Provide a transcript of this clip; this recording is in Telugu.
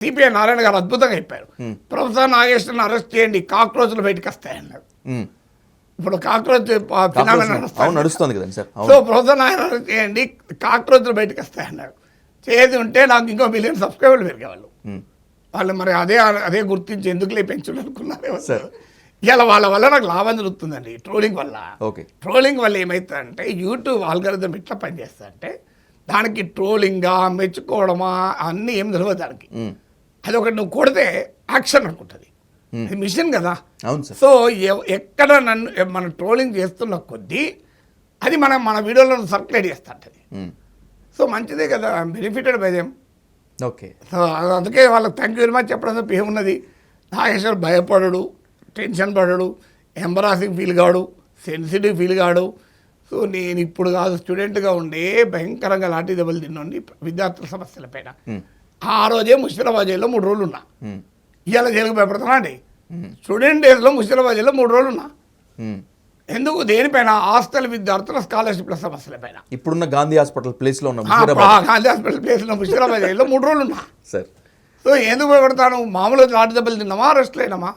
సిపిఐ నారాయణ గారు అద్భుతంగా చెప్పారు. ప్రొఫెసర్ నాగేశ్వరని అరెస్ట్ చేయండి, కాక్రోచ్లు బయటకు వస్తాయన్నారు. ఇప్పుడు కాక్రోచ్ నడుస్తుంది కదండి sir. So professor Narayana arrest చేయండి, కాక్రోచ్లు బయటకు వస్తాయన్నారు. చేసి ఉంటే నాకు ఇంకో 1 మిలియన్ సబ్స్క్రైబర్లు పెరిగేవాళ్ళు. వాళ్ళు మరి అదే గుర్తించి ఎందుకులే పెంచుడు అనుకున్నారే సార్. ఇలా వాళ్ళ వల్ల నాకు లాభం జరుగుతుందండి ట్రోలింగ్ వల్ల. ట్రోలింగ్ వల్ల ఏమవుతుందంటే యూట్యూబ్ ఆల్గరిథం ఎట్లా పనిచేస్తుందంటే దానికి ట్రోలింగా మెచ్చుకోవడమా అన్నీ ఏం తెలియదు దానికి. అది ఒకటి నువ్వు కొడితే యాక్షన్ అనుకుంటుంది, అది మిషన్ కదా. సో ఎక్కడ మనం ట్రోలింగ్ చేస్తున్న కొద్దీ అది మన వీడియోలో సర్క్యులేట్ చేస్తూ ఉంటుంది. సో మంచిదే కదా, benefited by them. Okay. So అందుకే వాళ్ళకి థ్యాంక్ యూ వెరీ మచ్ చెప్పడం ఏమున్నది. నాగేశ్వర్ భయపడడు, టెన్షన్ పడడు, ఎంబరాసింగ్ ఫీల్ కాడు, సెన్సిటివ్ ఫీల్ కాడు. సో నేను ఇప్పుడు కాదు స్టూడెంట్గా ఉండే భయంకరంగా లాఠీ దెబ్బలు తిన్నండి విద్యార్థుల సమస్యల పైన. ఆ రోజే ముషిరాబాద్ జైల్లో 3 రోజులు ఉన్నా. ఇవాళ జైలుకు భయపడుతున్నా అండి. స్టూడెంట్ డేస్లో ముషిరాబాద్ జైల్లో 3 రోజులు ఉన్నా. ఎందుకు? దేనిపైన? హాస్టల్ విద్యార్థుల స్కాలర్షిప్ల సమస్యల పైన. ఇప్పుడున్న గాంధీ హాస్పిటల్ ప్లేస్లో ఉన్న గాంధీ హాస్పిటల్ ప్లేస్లో ముషిరాబాద్ జైల్లో 3 రోజులు ఉన్నా. సార్, సో ఎందుకు భయపడతాను? మామూలుగా లాఠీ దెబ్బలు తిన్నామా, అరెస్ట్లు అయినామా?